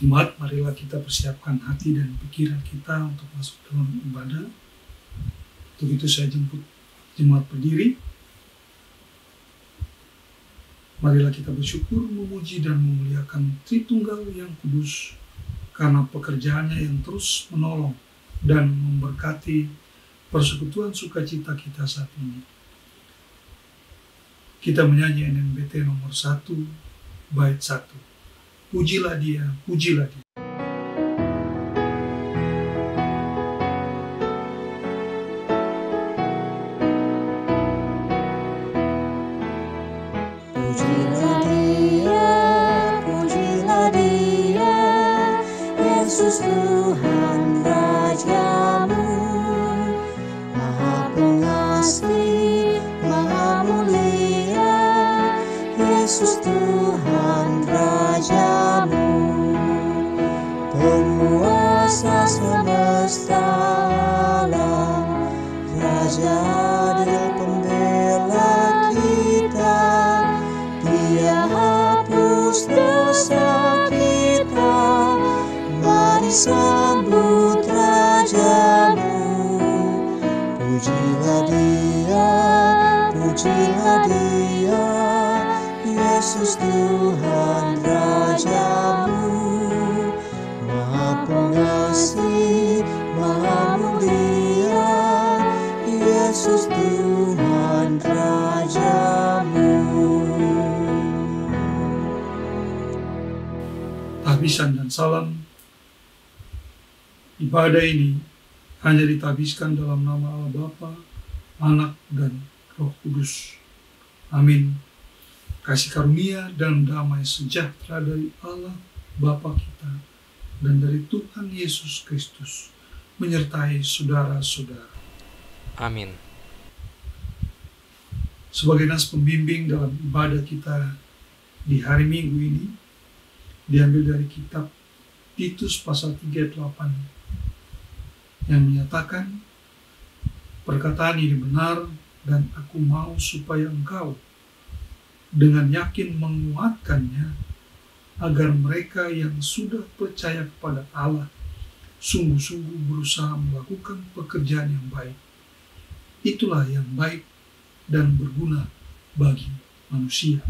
Jemaat, marilah kita persiapkan hati dan pikiran kita untuk masuk dalam ibadah. Untuk itu saya jemput jemaat berdiri. Marilah kita bersyukur, memuji dan memuliakan Tritunggal yang kudus karena pekerjaannya yang terus menolong dan memberkati persekutuan sukacita kita saat ini. Kita menyanyi NNBT nomor 1, bait 1. Pujilah Dia, pujilah Dia. Pujilah Dia, pujilah Dia, Yesus Tuhan Rajamu, Maha Pengasih, Maha Mulia, Yesus Tuhan Rajamu, Penguasa semesta alam, Raja adil pembela kita, Dia hapus dosa kita, mari sambut Rajamu. Pujilah Dia, pujilah Dia, Yesus Tuhan Rajamu, Maha Pengasih, Maha Mulia, Yesus Tuhan Rajamu. Tahbisan dan salam. Ibadah ini hanya ditabiskan dalam nama Allah Bapa, Anak, dan Roh Kudus. Amin. Kasih karunia dan damai sejahtera dari Allah Bapa kita dan dari Tuhan Yesus Kristus menyertai saudara-saudara. Amin. Sebagai nas pembimbing dalam ibadah kita di hari Minggu ini, diambil dari kitab Titus pasal 3 ayat 8 yang menyatakan, perkataan ini benar dan aku mau supaya engkau dengan yakin menguatkannya, agar mereka yang sudah percaya kepada Allah sungguh-sungguh berusaha melakukan pekerjaan yang baik. Itulah yang baik dan berguna bagi manusia.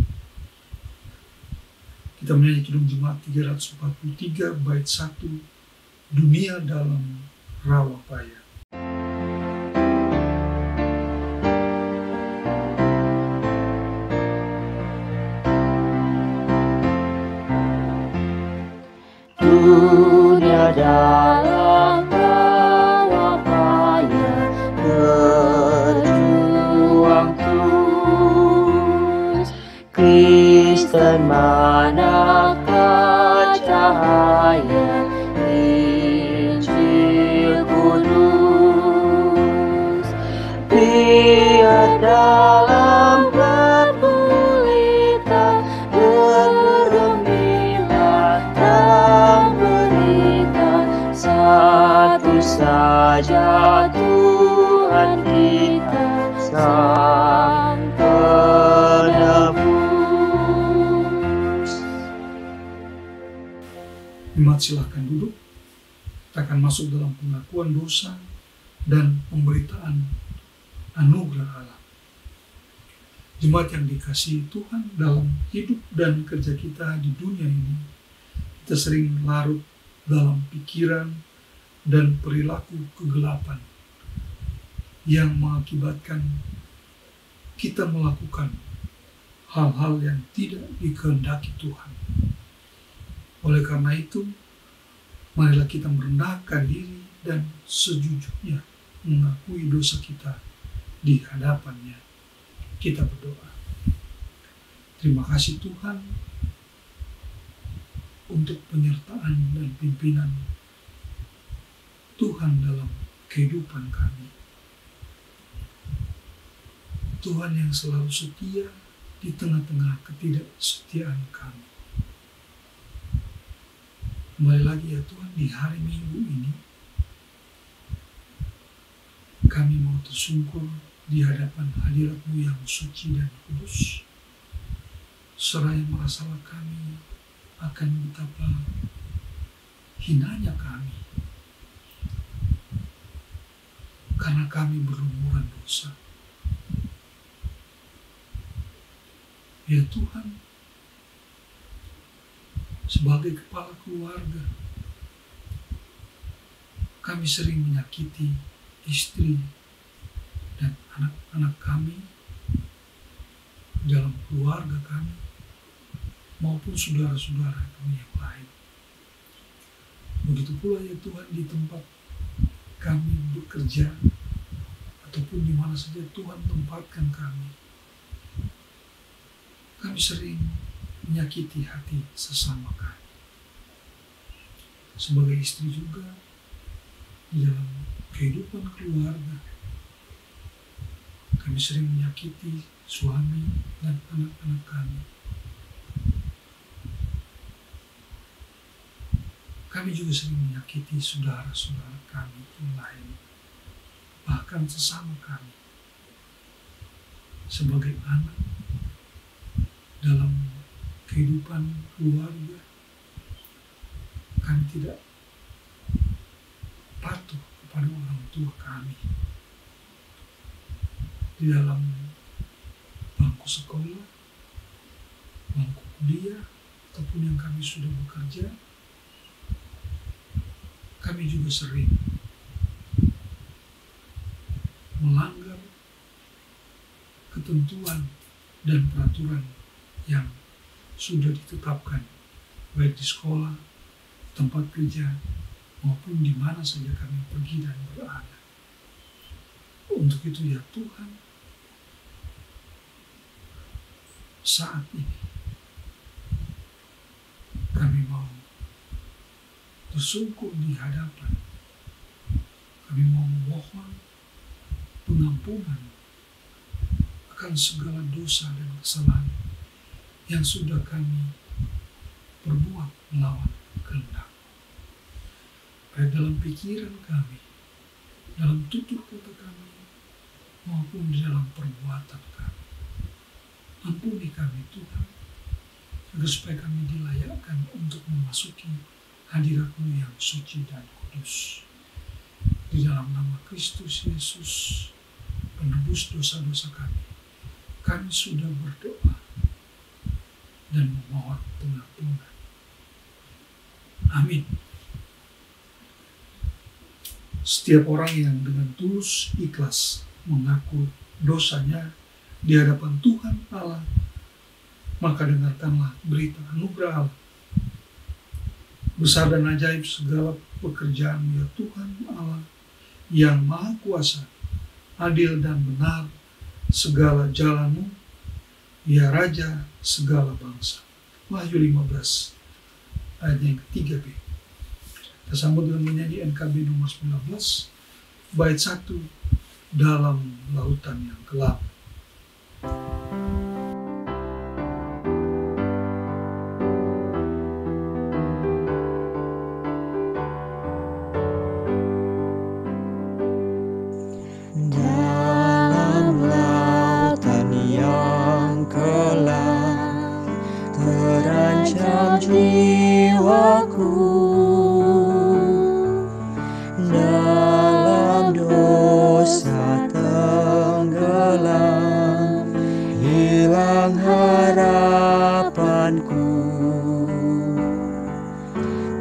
Kita menyanyi Kidung Jemaat 343 bait 1, Dunia dalam Rawa Paya. Dunia dalam rawa paya, berjuang terus. Kristen manakah cahaya Injil kudus, biar dalam bergulita bergembira dan berita, satu saja Tuhan kita, Sang Penebus. Jemaat, silahkan duduk. Kita akan masuk dalam pengakuan dosa dan pemberitaan anugerah Allah. Jemaat yang dikasihi Tuhan, dalam hidup dan kerja kita di dunia ini, kita sering larut dalam pikiran dan perilaku kegelapan yang mengakibatkan kita melakukan hal-hal yang tidak dikehendaki Tuhan. Oleh karena itu, marilah kita merendahkan diri dan sejujurnya mengakui dosa kita di hadapan-Nya. Kita berdoa. Terima kasih Tuhan untuk penyertaan dan pimpinan Tuhan dalam kehidupan kami. Tuhan yang selalu setia di tengah-tengah ketidaksetiaan kami. Kembali lagi ya Tuhan, di hari Minggu ini kami mau tersungkur di hadapan hadirat-Mu yang suci dan kudus, seraya merasalah kami akan betapa hinanya kami, karena kami berlumuran dosa. Ya Tuhan, sebagai kepala keluarga, kami sering menyakiti istri dan anak-anak kami, dalam keluarga kami, maupun saudara-saudara kami yang lain. Begitu pula ya Tuhan, di tempat kami bekerja, ataupun di mana saja Tuhan tempatkan kami, kami sering menyakiti hati sesama kami. Sebagai istri juga, di dalam kehidupan keluarga, kami sering menyakiti suami dan anak-anak kami. Kami juga sering menyakiti saudara-saudara kami yang lain, bahkan sesama kami. Sebagai anak, dalam kehidupan keluarga, kami tidak patuh kepada orang tua kami. Di dalam bangku sekolah, bangku kuliah, ataupun yang kami sudah bekerja, kami juga sering melanggar ketentuan dan peraturan yang sudah ditetapkan, baik di sekolah, tempat kerja, maupun di mana saja kami pergi dan berada. Untuk itu ya Tuhan, saat ini kami mau bersungkur di hadapan, kami mau memohon pengampunan akan segala dosa dan kesalahan yang sudah kami perbuat melawan kehendak, baik dalam pikiran kami, dalam tutur kata kami, maupun di dalam perbuatan kami. Ampuni kami Tuhan, agar supaya kami dilayakkan untuk memasuki hadirat-Mu yang suci dan kudus. Di dalam nama Kristus Yesus, penebus dosa-dosa kami sudah berdoa dan memohon pengampunan. Amin. Setiap orang yang dengan tulus ikhlas mengaku dosanya di hadapan Tuhan Allah, maka dengarkanlah berita anugerah Allah. Besar dan ajaib segala pekerjaan ya Tuhan Allah yang Maha Kuasa, adil dan benar segala jalan-Mu, ya Raja segala bangsa. Wahyu 15 ayat yang ke-3b. Kita sambut dengan menyanyi NKB nomor 19, bait 1, dalam lautan yang gelap. Dalam lautan yang gelap, terancam jiwaku. Dalam dosa tenggelam, hilang harapanku.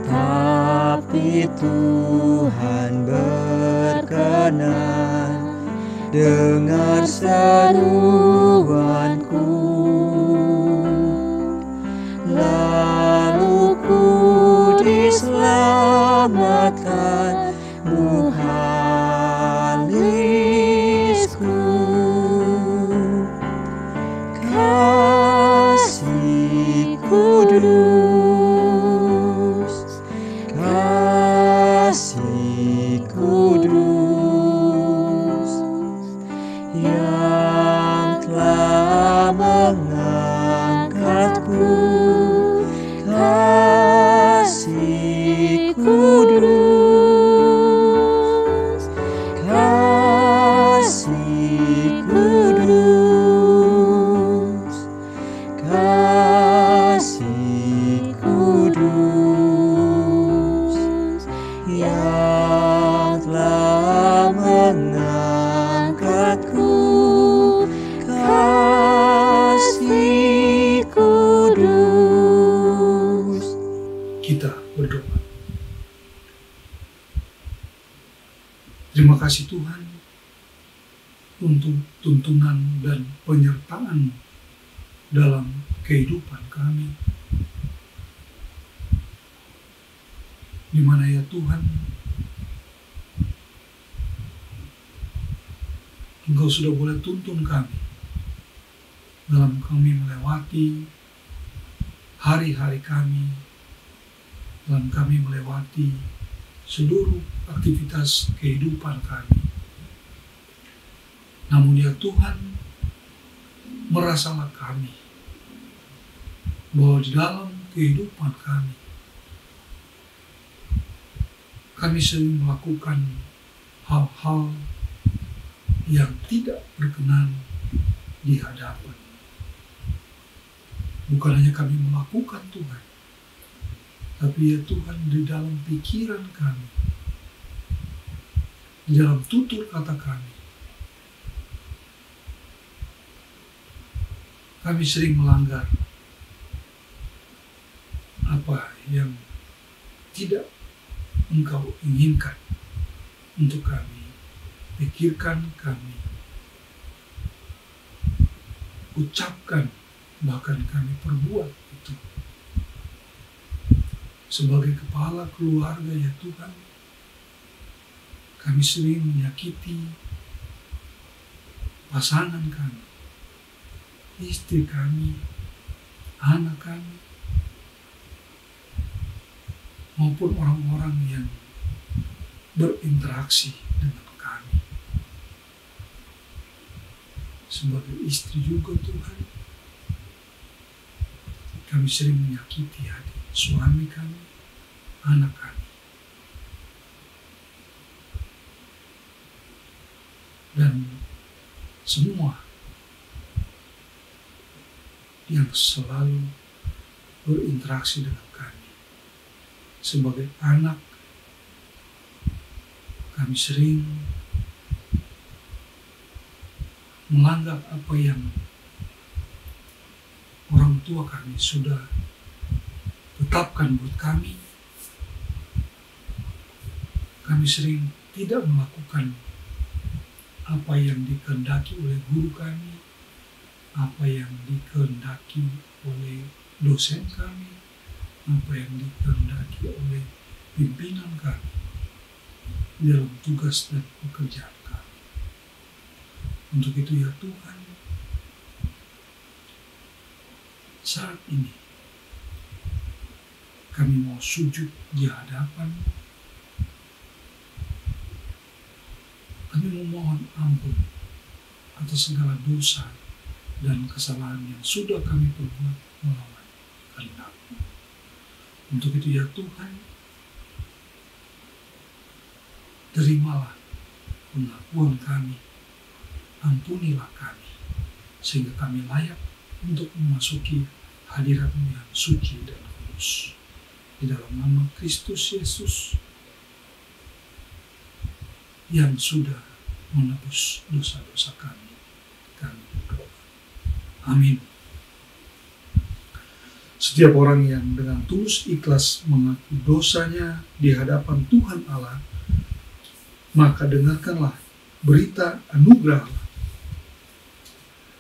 Tapi Tuhan berkenan dengar seruanku. Lalu ku diselamatkan, muhalisku. Kasih kudus, kasih kudus, yang telah mengangkatku. Kasih kudus, kasih kudus, kasih kudus, Terima kasih Tuhan untuk tuntunan dan penyertaan dalam kehidupan kami, di mana ya Tuhan, Engkau sudah boleh tuntun kami dalam kami melewati hari-hari kami, dalam kami melewati seluruh aktivitas kehidupan kami. Namun ya Tuhan, merasalah kami bahwa di dalam kehidupan kami sering melakukan hal-hal yang tidak berkenan di hadapan. Bukan hanya kami melakukan Tuhan, tapi ya Tuhan, di dalam pikiran kami, di dalam tutur kata kami sering melanggar apa yang tidak Engkau inginkan untuk kami pikirkan, kami ucapkan, bahkan kami perbuat itu. Sebagai kepala keluarga ya Tuhan, kami sering menyakiti pasangan kami, istri kami, anak kami, maupun orang-orang yang berinteraksi dengan kami. Sebagai istri juga Tuhan, kami sering menyakiti hati suami kami, anak kami. Dan semua yang selalu berinteraksi dengan kami. Sebagai anak, kami sering melanggar apa yang orang tua kami sudah tetapkan buat kami. Kami sering tidak melakukan apa yang dikehendaki oleh guru kami, apa yang dikehendaki oleh dosen kami, apa yang dikehendaki oleh pimpinan kami dalam tugas dan pekerjaan kami. Untuk itu ya Tuhan, saat ini kami mau sujud di hadapan-Mu. Kami memohon ampun atas segala dosa dan kesalahan yang sudah kami perbuat melawan kehendak-Mu. Untuk itu ya Tuhan, terimalah pengakuan kami, ampunilah kami, sehingga kami layak untuk memasuki hadirat-Mu yang suci dan kudus. Di dalam nama Kristus Yesus yang sudah menebus dosa-dosa kami berdoa. Amin. Setiap orang yang dengan tulus ikhlas mengaku dosanya di hadapan Tuhan Allah, maka dengarkanlah berita anugerah Allah.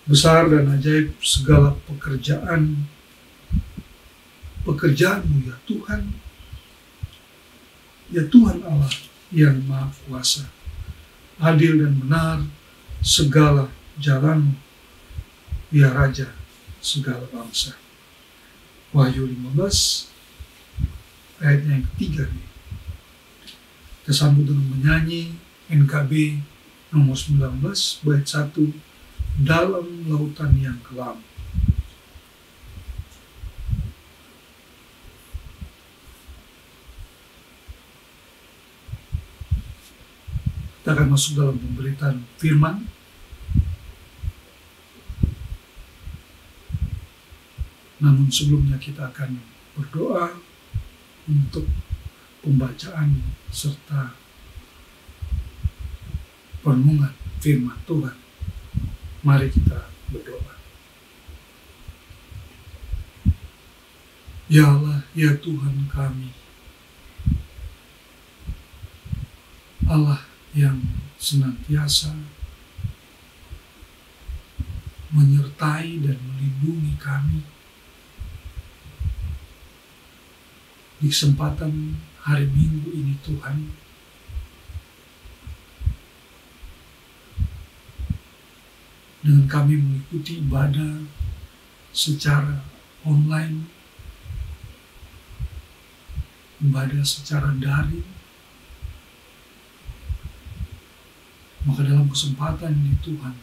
Besar dan ajaib segala pekerjaan-Mu ya Tuhan, ya Tuhan Allah yang Maha Kuasa. Adil dan benar segala jalan-Mu, ya Raja segala bangsa. Wahyu 15 ayatnya yang ketiga nih. Kita sambut dengan menyanyi NKB nomor 19 bait 1, dalam lautan yang kelam. Kita akan masuk dalam pemberitaan firman. Namun sebelumnya kita akan berdoa untuk pembacaan serta perenungan firman Tuhan. Mari kita berdoa. Ya Allah, ya Tuhan kami, Allah yang senantiasa menyertai dan melindungi kami di kesempatan hari Minggu ini Tuhan. Dengan kami mengikuti ibadah secara online, ibadah secara daring, maka dalam kesempatan ini Tuhan,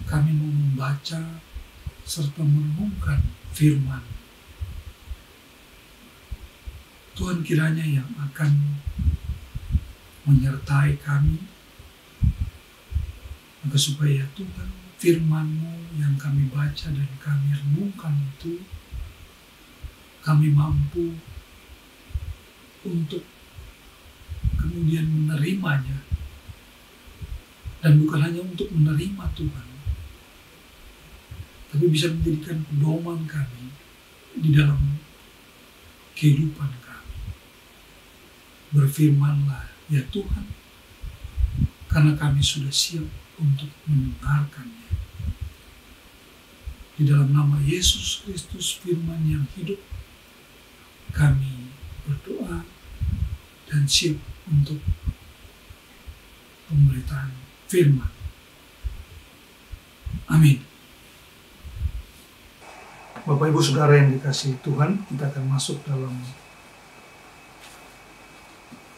kami mau membaca serta merenungkan firman. Tuhan kiranya yang akan menyertai kami, maka supaya Tuhan firman-Mu yang kami baca dan kami renungkan itu, kami mampu untuk kemudian menerimanya. Dan bukan hanya untuk menerima Tuhan, tapi bisa menjadikan pedoman kami di dalam kehidupan kami. Berfirmanlah ya Tuhan, karena kami sudah siap untuk mendengarkannya. Di dalam nama Yesus Kristus firman yang hidup, kami berdoa dan siap untuk pemberitaan firman. Amin. Bapak Ibu Saudara yang dikasihi Tuhan, kita akan masuk dalam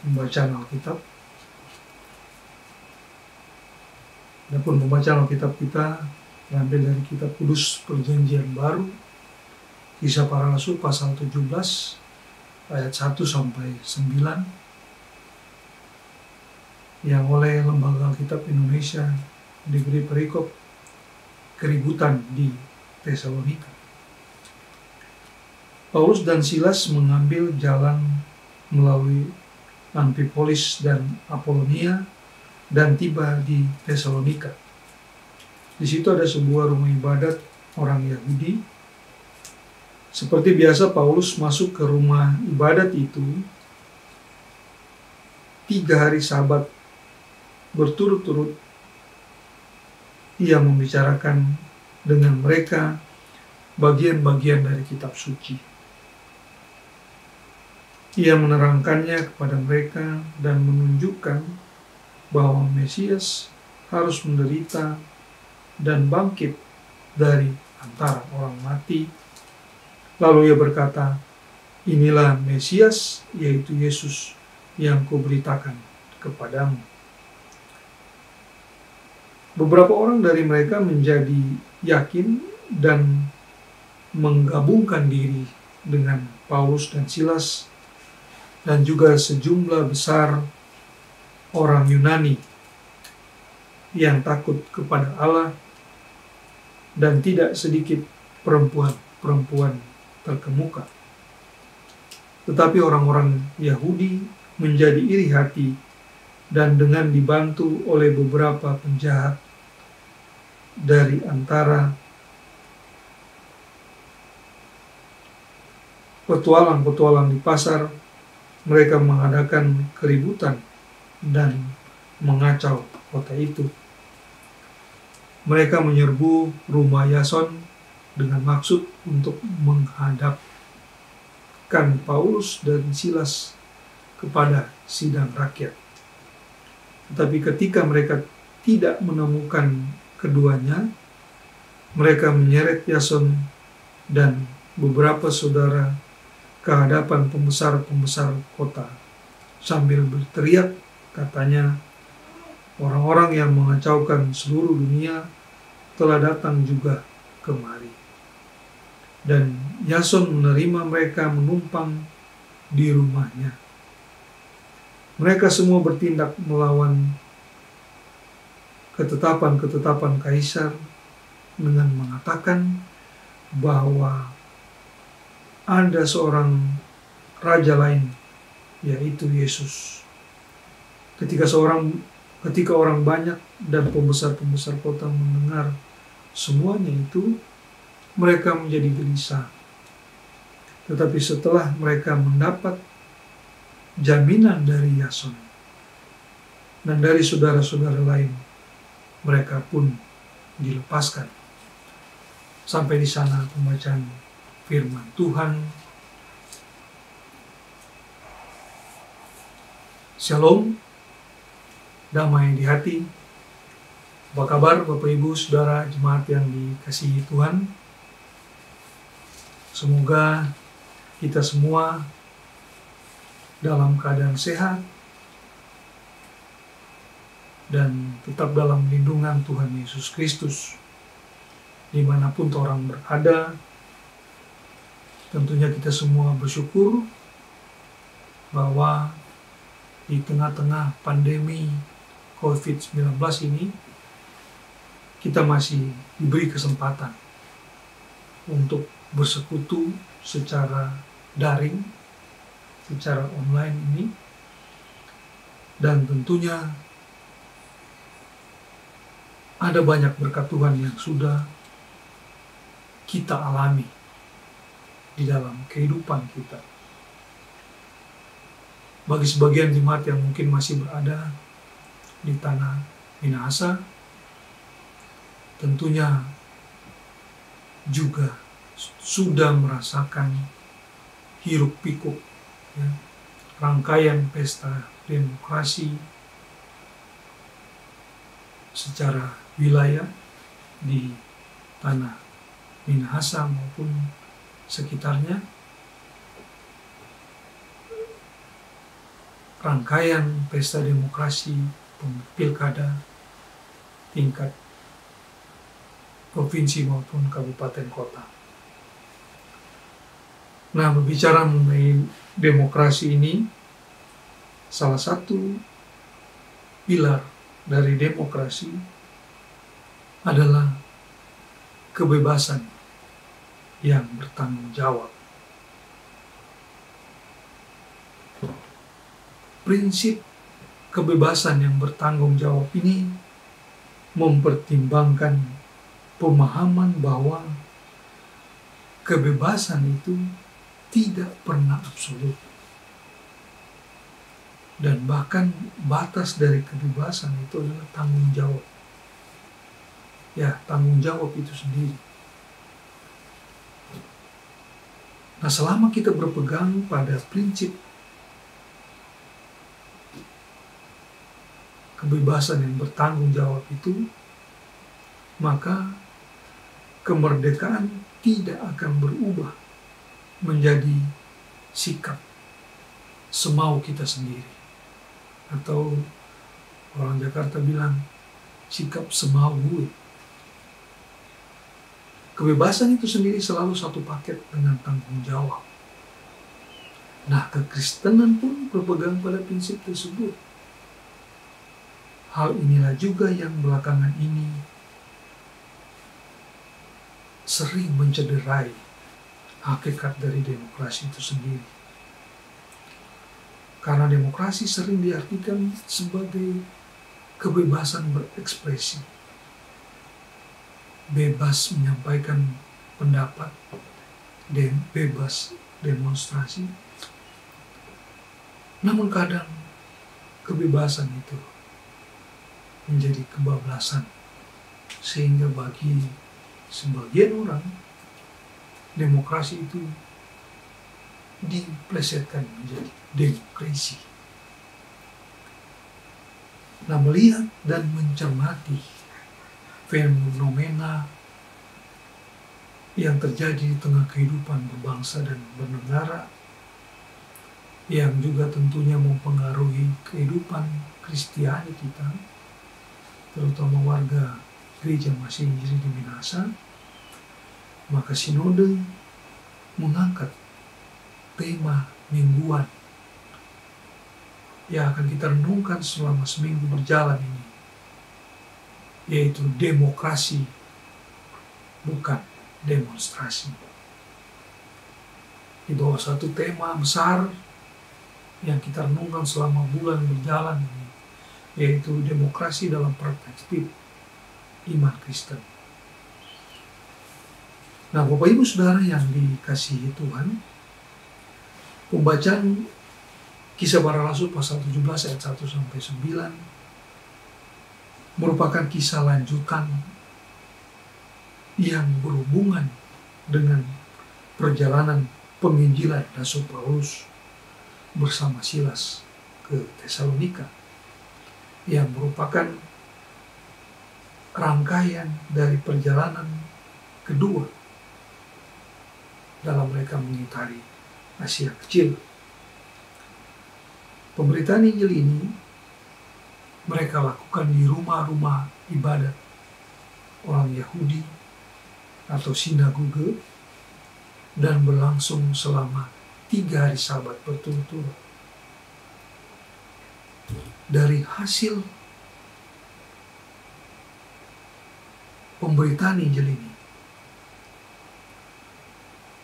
pembacaan Alkitab. Adapun pembacaan Alkitab kita diambil dari kitab Kudus Perjanjian Baru, Kisah Para Rasul pasal 17 ayat 1 sampai 9, yang oleh Lembaga Alkitab Indonesia diberi perikop keributan di Tesalonika. Paulus dan Silas mengambil jalan melalui Amfipolis dan Apolonia dan tiba di Tesalonika. Di situ ada sebuah rumah ibadat orang Yahudi. Seperti biasa Paulus masuk ke rumah ibadat itu 3 hari Sabat berturut-turut. Ia membicarakan dengan mereka bagian-bagian dari kitab suci. Ia menerangkannya kepada mereka dan menunjukkan bahwa Mesias harus menderita dan bangkit dari antara orang mati. Lalu ia berkata, inilah Mesias, yaitu Yesus yang kuberitakan kepadamu. Beberapa orang dari mereka menjadi yakin dan menggabungkan diri dengan Paulus dan Silas, dan juga sejumlah besar orang Yunani yang takut kepada Allah, dan tidak sedikit perempuan-perempuan terkemuka. Tetapi orang-orang Yahudi menjadi iri hati, dan dengan dibantu oleh beberapa penjahat dari antara petualang-petualang di pasar, mereka mengadakan keributan dan mengacau kota itu. Mereka menyerbu rumah Yason dengan maksud untuk menghadapkan Paulus dan Silas kepada sidang rakyat. Tetapi ketika mereka tidak menemukan keduanya, mereka menyeret Yason dan beberapa saudara ke hadapan pembesar-pembesar kota sambil berteriak, katanya, orang-orang yang mengacaukan seluruh dunia telah datang juga kemari. Dan Yason menerima mereka menumpang di rumahnya. Mereka semua bertindak melawan ketetapan-ketetapan Kaisar dengan mengatakan bahwa ada seorang raja lain, yaitu Yesus. Ketika orang banyak dan pembesar-pembesar kota mendengar semuanya itu, mereka menjadi gelisah. Tetapi setelah mereka mendapat jaminan dari Yason dan dari saudara-saudara lain mereka pun dilepaskan. Sampai di sana pembacaan firman Tuhan. Shalom, damai di hati. Apa kabar Bapak Ibu Saudara jemaat yang dikasihi Tuhan? Semoga kita semua dalam keadaan sehat dan tetap dalam lindungan Tuhan Yesus Kristus. Dimanapun orang berada, tentunya kita semua bersyukur bahwa di tengah-tengah pandemi COVID-19 ini, kita masih diberi kesempatan untuk bersekutu secara daring, secara online ini, dan tentunya ada banyak berkat Tuhan yang sudah kita alami di dalam kehidupan kita. Bagi sebagian jemaat yang mungkin masih berada di tanah Minahasa, tentunya juga sudah merasakan hiruk pikuk rangkaian pesta demokrasi secara wilayah di tanah Minahasa maupun sekitarnya. Rangkaian pesta demokrasi pilkada tingkat provinsi maupun kabupaten kota. Nah, berbicara mengenai demokrasi ini, salah satu pilar dari demokrasi adalah kebebasan yang bertanggung jawab. Prinsip kebebasan yang bertanggung jawab ini mempertimbangkan pemahaman bahwa kebebasan itu tidak pernah absolut. Dan bahkan batas dari kebebasan itu adalah tanggung jawab. Ya, tanggung jawab itu sendiri. Nah, selama kita berpegang pada prinsip kebebasan yang bertanggung jawab itu, maka kemerdekaan tidak akan berubah menjadi sikap semau kita sendiri. Atau orang Jakarta bilang, sikap semau gue. Kebebasan itu sendiri selalu satu paket dengan tanggung jawab. Nah, kekristenan pun berpegang pada prinsip tersebut. Hal inilah juga yang belakangan ini sering mencederai hakikat dari demokrasi itu sendiri. Karena demokrasi sering diartikan sebagai kebebasan berekspresi, bebas menyampaikan pendapat, dan bebas demonstrasi. Namun kadang kebebasan itu menjadi kebablasan, sehingga bagi sebagian orang demokrasi itu diplesetkan menjadi demokrasi. Nah, melihat dan mencermati fenomena yang terjadi di tengah kehidupan berbangsa dan bernegara, yang juga tentunya mempengaruhi kehidupan Kristiani kita, terutama warga gereja Masih Injili di Minahasa, maka sinode mengangkat tema mingguan yang akan kita renungkan selama seminggu berjalan ini, yaitu demokrasi bukan demonstrasi. Di bawah satu tema besar yang kita renungkan selama bulan berjalan ini, yaitu demokrasi dalam perspektif iman Kristen. Nah, Bapak Ibu Saudara yang dikasihi Tuhan, pembacaan Kisah Para Rasul pasal 17 ayat 1-9 merupakan kisah lanjutan yang berhubungan dengan perjalanan penginjilan Rasul Paulus bersama Silas ke Tesalonika, yang merupakan rangkaian dari perjalanan kedua dalam mereka mengitari Asia Kecil. Pemberitaan Injil ini mereka lakukan di rumah-rumah ibadat orang Yahudi atau sinagoge, dan berlangsung selama 3 hari Sabat berturut-turut. Dari hasil pemberitaan Injil ini,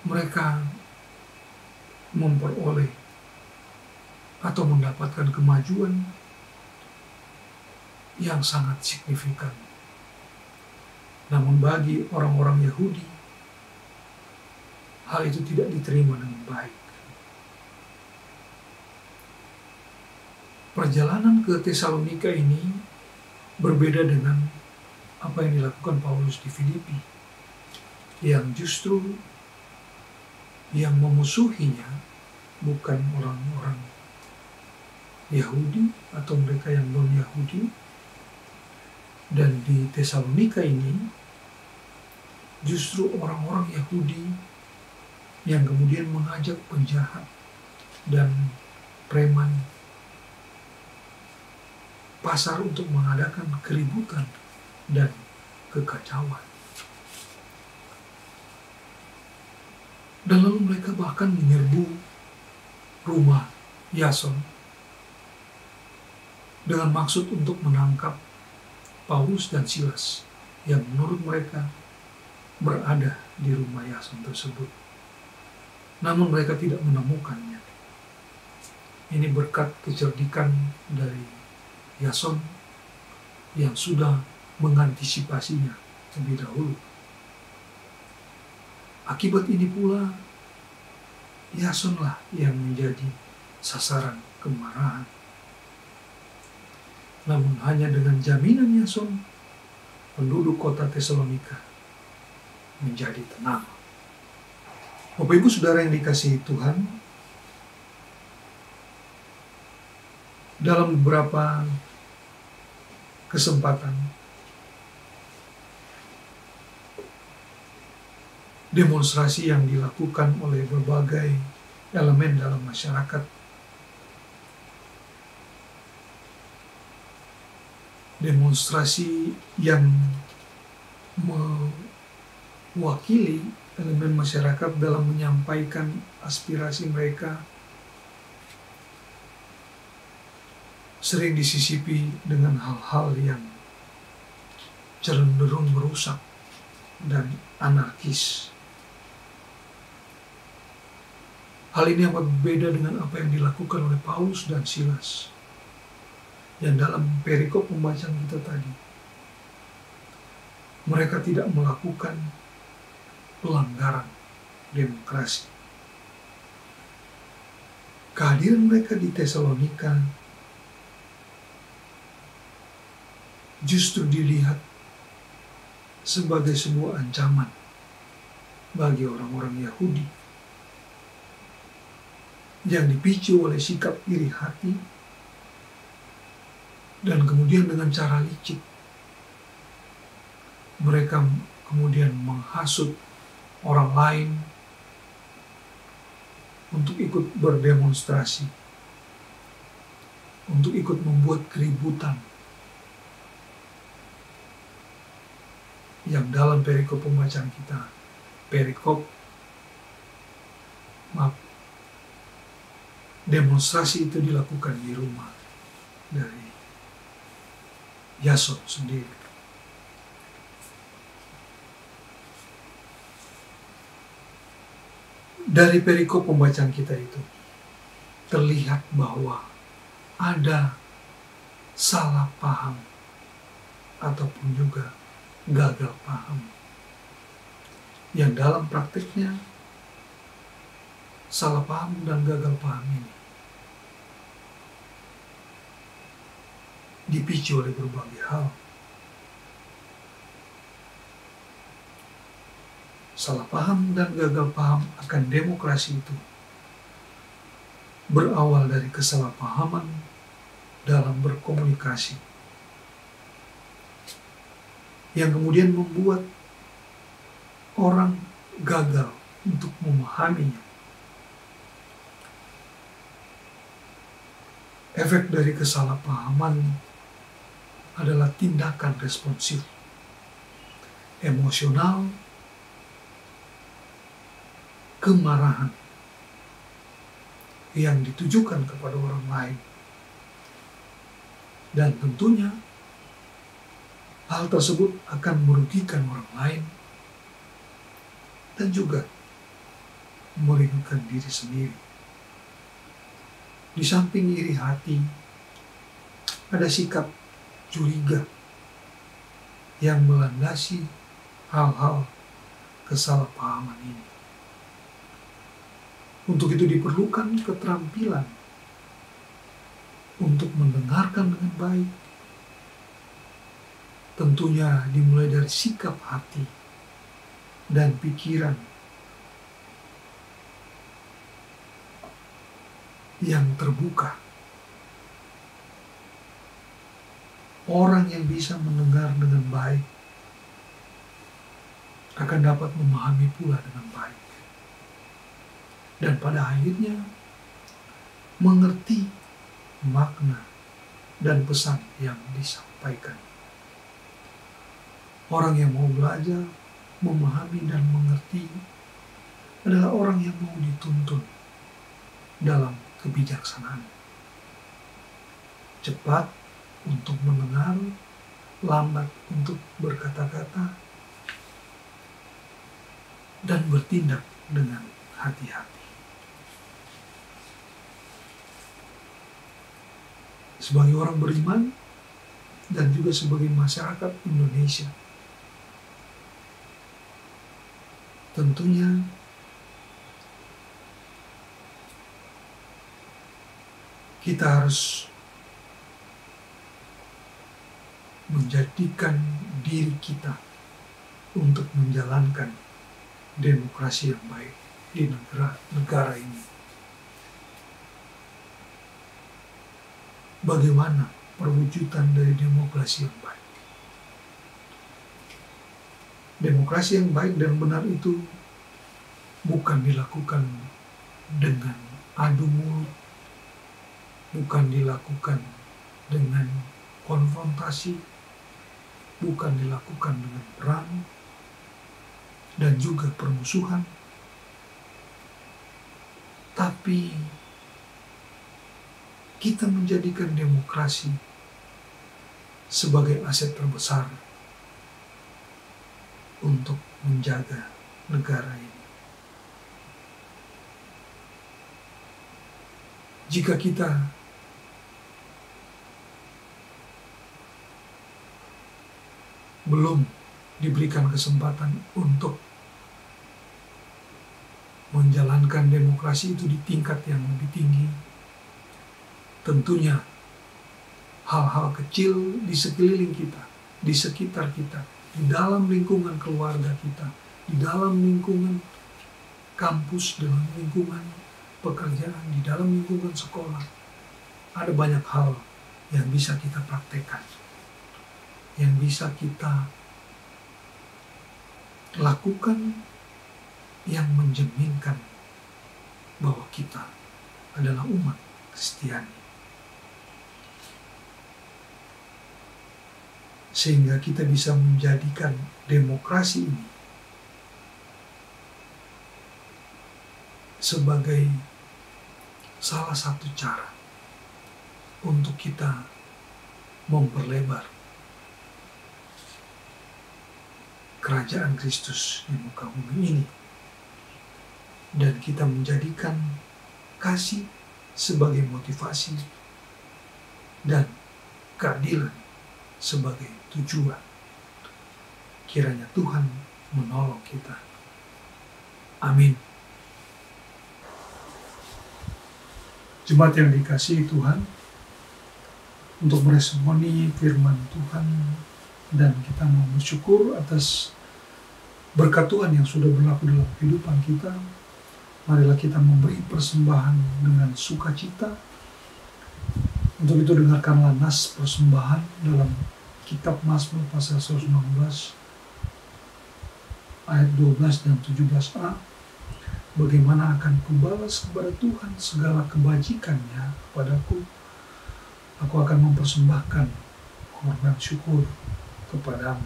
mereka memperoleh atau mendapatkan kemajuan yang sangat signifikan. Namun bagi orang-orang Yahudi, hal itu tidak diterima dengan baik. Perjalanan ke Tesalonika ini berbeda dengan apa yang dilakukan Paulus di Filipi, yang justru yang memusuhinya bukan orang-orang Yahudi atau mereka yang non-Yahudi. Dan di Tesalonika ini justru orang-orang Yahudi yang kemudian mengajak penjahat dan preman pasar untuk mengadakan keributan dan kekacauan. Dan lalu mereka bahkan menyerbu rumah Yason dengan maksud untuk menangkap Paulus dan Silas yang menurut mereka berada di rumah Yason tersebut. Namun mereka tidak menemukannya. Ini berkat kecerdikan dari Yason yang sudah mengantisipasinya terlebih dahulu. Akibat ini pula, Yasonlah yang menjadi sasaran kemarahan. Namun hanya dengan jaminan Yason, penduduk kota Tesalonika menjadi tenang. Bapak Ibu Saudara yang dikasihi Tuhan, dalam beberapa kesempatan demonstrasi yang dilakukan oleh berbagai elemen dalam masyarakat, demonstrasi yang mewakili elemen masyarakat dalam menyampaikan aspirasi mereka, sering disisipi dengan hal-hal yang cenderung merusak dan anarkis. Hal ini amat berbeda dengan apa yang dilakukan oleh Paulus dan Silas. Dan dalam perikop pembacaan kita tadi, mereka tidak melakukan pelanggaran demokrasi. Kehadiran mereka di Tesalonika justru dilihat sebagai sebuah ancaman bagi orang-orang Yahudi yang dipicu oleh sikap iri hati dan kemudian dengan cara licik mereka kemudian menghasut orang lain untuk ikut berdemonstrasi, untuk ikut membuat keributan yang dalam perikop pembacaan kita, demonstrasi itu dilakukan di rumah dari Yason sendiri. Dari perikop pembacaan kita itu terlihat bahwa ada salah paham ataupun juga gagal paham yang dalam praktiknya salah paham dan gagal paham ini dipicu oleh berbagai hal. salah paham dan gagal paham akan demokrasi itu berawal dari kesalahpahaman dalam berkomunikasi, yang kemudian membuat orang gagal untuk memahaminya. Efek dari kesalahpahaman adalah tindakan responsif, emosional, kemarahan yang ditujukan kepada orang lain. Dan tentunya hal tersebut akan merugikan orang lain dan juga merugikan diri sendiri. Di samping iri hati, ada sikap curiga yang melandasi hal-hal kesalahpahaman ini. Untuk itu diperlukan keterampilan untuk mendengarkan dengan baik. Tentunya dimulai dari sikap hati dan pikiran yang terbuka. Orang yang bisa mendengar dengan baik akan dapat memahami pula dengan baik. Dan pada akhirnya mengerti makna dan pesan yang disampaikan. Orang yang mau belajar, memahami dan mengerti adalah orang yang mau dituntun dalam kebijaksanaan. Cepat untuk mendengar, lambat untuk berkata-kata, dan bertindak dengan hati-hati. Sebagai orang beriman dan juga sebagai masyarakat Indonesia, tentunya kita harus menjadikan diri kita untuk menjalankan demokrasi yang baik di negara ini. Bagaimana perwujudan dari demokrasi yang baik? Demokrasi yang baik dan benar itu bukan dilakukan dengan adu mulut, bukan dilakukan dengan konfrontasi, bukan dilakukan dengan perang dan juga permusuhan, tapi kita menjadikan demokrasi sebagai aset terbesar untuk menjaga negara ini. Jika kita belum diberikan kesempatan untuk menjalankan demokrasi itu di tingkat yang lebih tinggi, tentunya hal-hal kecil di sekeliling kita, di sekitar kita, di dalam lingkungan keluarga kita, di dalam lingkungan kampus, dalam lingkungan pekerjaan, di dalam lingkungan sekolah, ada banyak hal yang bisa kita praktekkan, yang bisa kita lakukan, yang mencerminkan bahwa kita adalah umat Kristiani. Sehingga kita bisa menjadikan demokrasi ini sebagai salah satu cara untuk kita memperlebar kerajaan Kristus di muka bumi ini, dan kita menjadikan kasih sebagai motivasi dan keadilan sebagai tujuan. Kiranya Tuhan menolong kita. Amin. Jemaat yang dikasihi Tuhan, untuk meresponi firman Tuhan, dan kita mau bersyukur atas berkat Tuhan yang sudah berlaku dalam kehidupan kita, marilah kita memberi persembahan dengan sukacita. Untuk itu dengarkanlah nas persembahan dalam kitab Mazmur pasal 116 ayat 12 dan 17a. Bagaimana akan kubalas kepada Tuhan segala kebajikannya kepadaku? Aku akan mempersembahkan korban syukur kepadamu.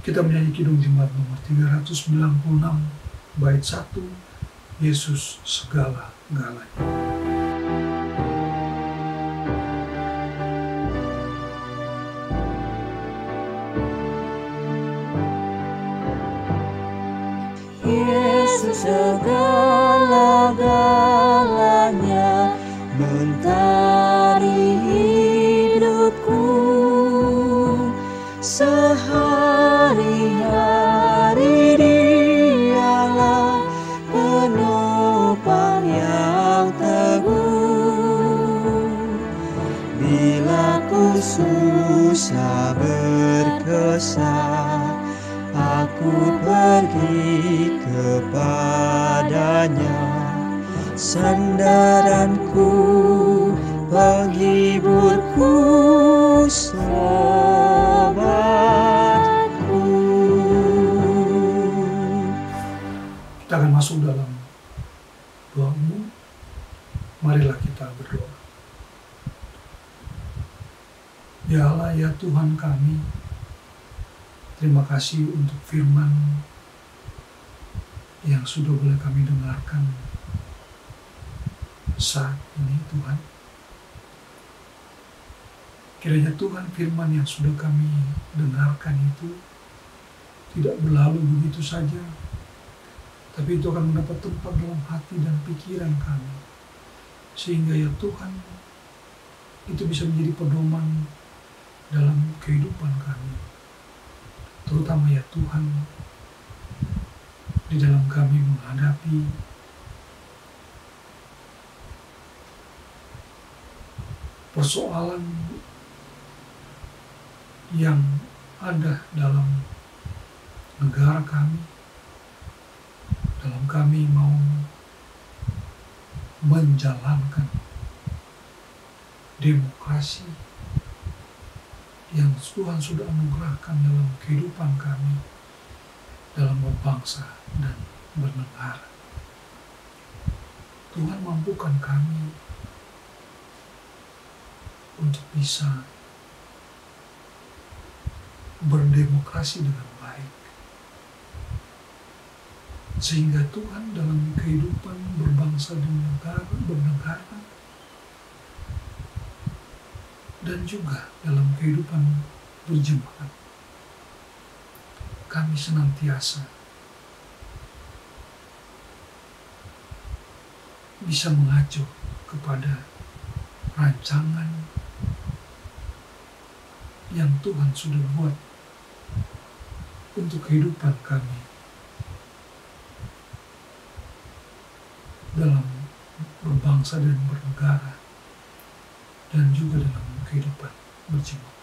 Kita menyanyi Kidung Jemaat nomor 396 bait 1, Yesus segala-galanya. Yesus segala-galanya, mentari hidupku, sehari-hari Dialah penopang yang teguh. Bila ku susah berkesan, aku pergi kepadanya. Sandaranku, penghiburku, sobatku. Kita akan masuk dalam doa umum. Marilah kita berdoa. Ya Allah, ya Tuhan kami, terima kasih untuk firman yang sudah boleh kami dengarkan saat ini, Tuhan. Kiranya Tuhan, firman yang sudah kami dengarkan itu tidak berlalu begitu saja, tapi itu akan mendapat tempat dalam hati dan pikiran kami, sehingga ya Tuhan, itu bisa menjadi pedoman dalam kehidupan kami. Terutama ya Tuhan, di dalam kami menghadapi persoalan yang ada dalam negara kami, dalam kami mau menjalankan demokrasi yang Tuhan sudah anugerahkan dalam kehidupan kami, dalam berbangsa dan bernegara. Tuhan, mampukan kami untuk bisa berdemokrasi dengan baik, sehingga Tuhan dalam kehidupan berbangsa dan bernegara, dan juga dalam kehidupan berjemaat, kami senantiasa bisa mengacu kepada rancangan yang Tuhan sudah buat untuk kehidupan kami dalam berbangsa dan bernegara, dan juga dalam kehidupan berjemaat.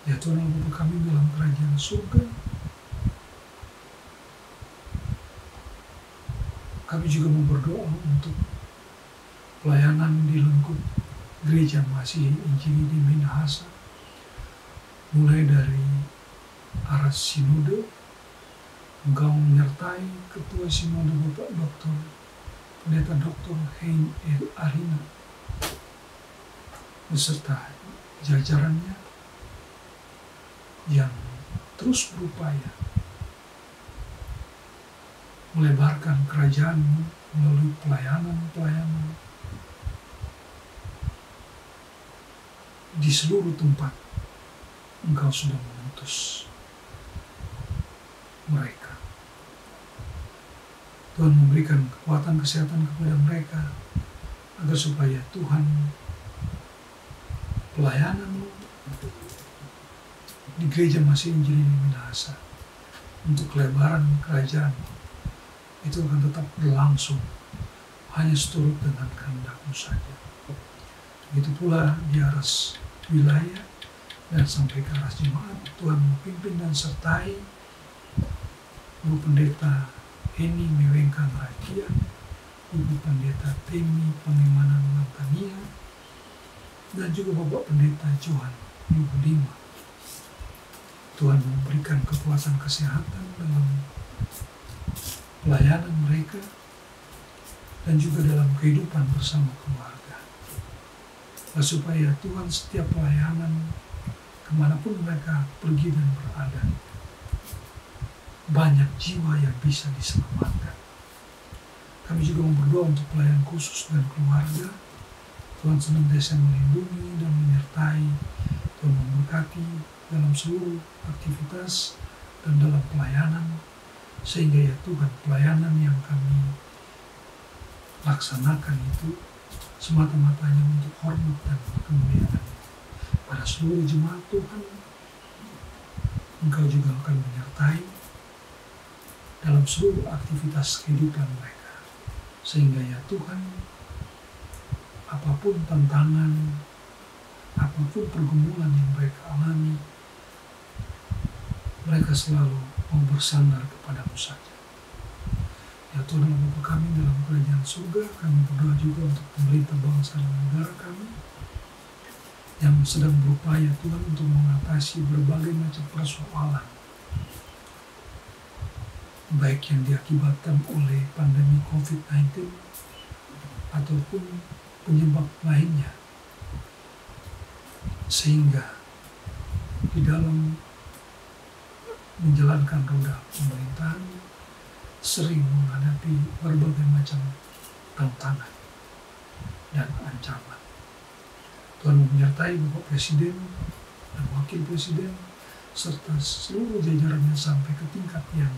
Ya Tuhan, Bapa kami dalam kerajaan surga, kami juga mau berdoa untuk pelayanan di lingkup Gereja Masihi Injili di Minahasa, mulai dari arah sinode. Engkau menyertai Ketua Sinode Bapak Pendeta Dr. Hein Arina beserta jajarannya yang terus berupaya melebarkan kerajaan-Mu melalui pelayanan-pelayanan di seluruh tempat. Engkau sudah mengutus mereka. Tuhan memberikan kekuatan kesehatan kepada mereka, agar supaya Tuhan, pelayanan di Gereja Masihi Injili di Minahasa untuk kelebaran kerajaan itu akan tetap berlangsung, hanya seturut dengan kehendak-Mu saja. Begitu pula di aras wilayah dan sampai ke aras jemaat, Tuhan memimpin dan dan sertai Ibu Pendeta Heni Mewengkang Rakia, Ibu Pendeta Temi Pangemanan Lantania, dan juga Bapak Pendeta Johan Minggu 5. Tuhan memberikan kekuatan kesehatan dalam pelayanan mereka dan juga dalam kehidupan bersama keluarga. Supaya Tuhan setiap pelayanan kemanapun mereka pergi dan berada, banyak jiwa yang bisa diselamatkan. Kami juga berdoa untuk pelayan khusus dan keluarga. Tuhan senantiasa melindungi dan menyertai, Tuhan memberkati dalam seluruh aktivitas dan dalam pelayanan, sehingga ya Tuhan, pelayanan yang kami laksanakan itu semata-matanya untuk hormat dan kemuliaan pada seluruh jemaat Tuhan. Engkau juga akan menyertai dalam seluruh aktivitas kehidupan mereka, sehingga ya Tuhan, apapun tantangan, apapun pergumulan yang mereka alami, mereka selalu mau bersandar kepadamu saja. Ya Tuhan, Bapa kami dalam kerajaan surga, kami berdoa juga untuk pemerintah bangsa dan negara kami yang sedang berupaya Tuhan untuk mengatasi berbagai macam persoalan, baik yang diakibatkan oleh pandemi COVID-19 ataupun penyebab lainnya, sehingga di dalam menjalankan roda pemerintahan sering menghadapi berbagai macam tantangan dan ancaman. Tuhan menyertai Bapak Presiden dan Wakil Presiden serta seluruh jajarannya sampai ke tingkat yang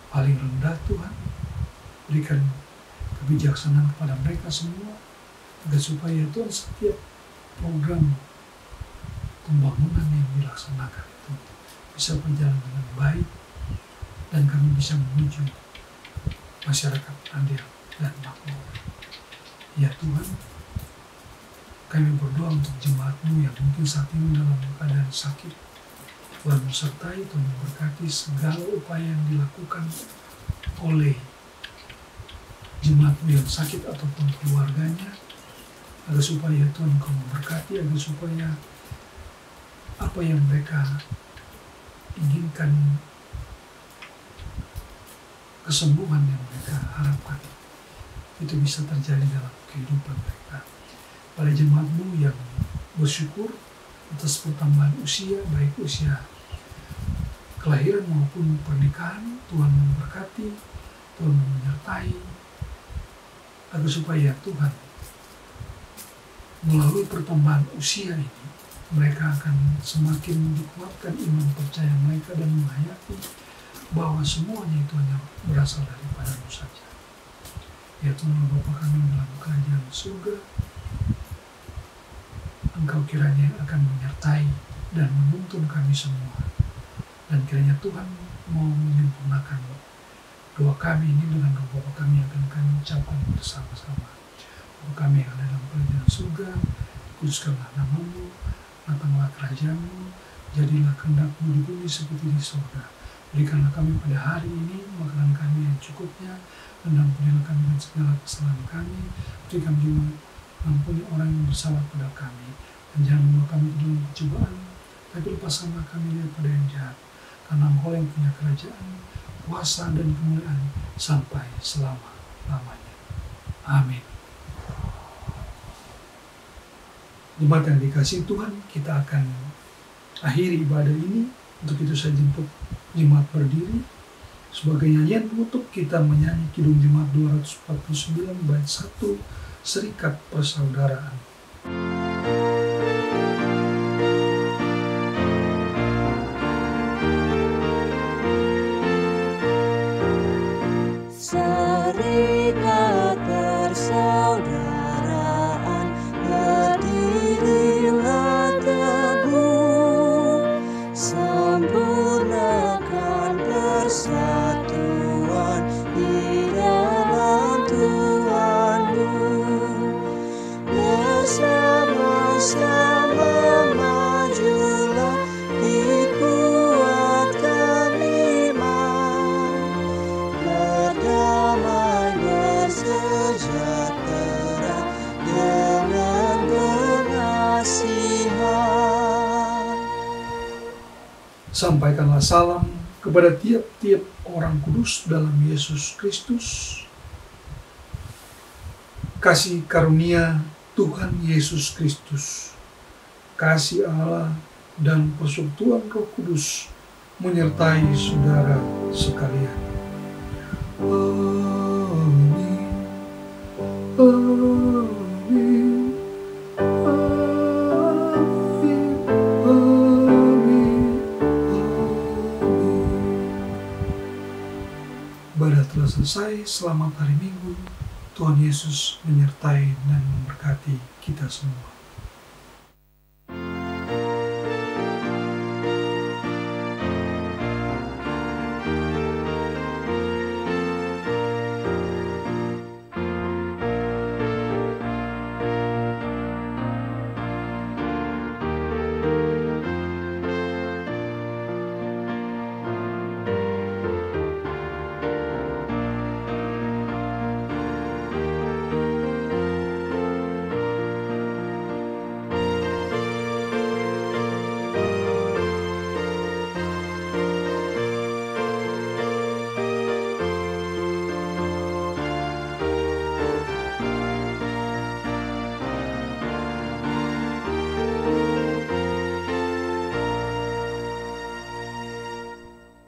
paling rendah. Tuhan, berikan kebijaksanaan kepada mereka semua, agar supaya Tuhan setiap program pembangunan yang dilaksanakan itu bisa berjalan dengan baik, dan kami bisa menuju masyarakat adil dan makmur. Ya Tuhan, kami berdoa untuk jemaat-Mu yang mungkin saat ini dalam keadaan sakit. Tuhan menyertai, Tuhan memberkati segala upaya yang dilakukan oleh jemaat-Mu yang sakit ataupun keluarganya, agar supaya Tuhan Engkau memberkati, agar supaya apa yang mereka inginkan, kesembuhan yang mereka harapkan, itu bisa terjadi dalam kehidupan mereka. Pada jemaat-Mu yang bersyukur atas pertambahan usia, baik usia kelahiran maupun pernikahan, Tuhan memberkati, Tuhan menyertai, agar supaya Tuhan melalui pertambahan usia ini, mereka akan semakin dikuatkan iman percaya mereka dan menghayati bahwa semuanya itu hanya berasal daripada-Mu saja. Ya Tuhan, Bapa kami dalam kerajaan surga, Engkau kiranya akan menyertai dan menuntun kami semua, dan kiranya Tuhan mau menyempurnakan doa kami ini dengan doa Bapa kami yang akan kami ucapkan bersama-sama. Bapa kami yang ada dalam kerajaan surga, kuduskanlah nama-Mu, datanglah kerajaan-Mu, jadilah kehendak-Mu di bumi seperti di surga. Berikanlah kami pada hari ini makanan kami yang cukupnya, dan ampunilah kami dan segala kesalahan kami. Beri kami juga ampuni orang yang bersalah pada kami, dan jangan membawa kami ke dalam pencobaan, tapi lepaskanlah kami daripada yang jahat. Karena Engkau yang punya kerajaan, kuasa dan kemuliaan sampai selama-lamanya. Amin. Jemaat yang dikasihi Tuhan, kita akan akhiri ibadah ini. Untuk itu saya jemput jemaat berdiri. Sebagai nyanyian penutup, kita menyanyi Kidung Jemaat 249 bait 1, Serikat Persaudaraan. Serikat persaudaraan, berdirilah teguh, sempurnakan persatuan di dalam Tuhanmu. Sampaikanlah salam kepada tiap-tiap orang kudus dalam Yesus Kristus. Kasih karunia Tuhan Yesus Kristus, kasih Allah dan persekutuan Roh Kudus menyertai saudara sekalian. Amin. Amin. Amin. Amin. Ibadah telah selesai. Selamat hari Minggu. Tuhan Yesus menyertai dan memberkati kita semua.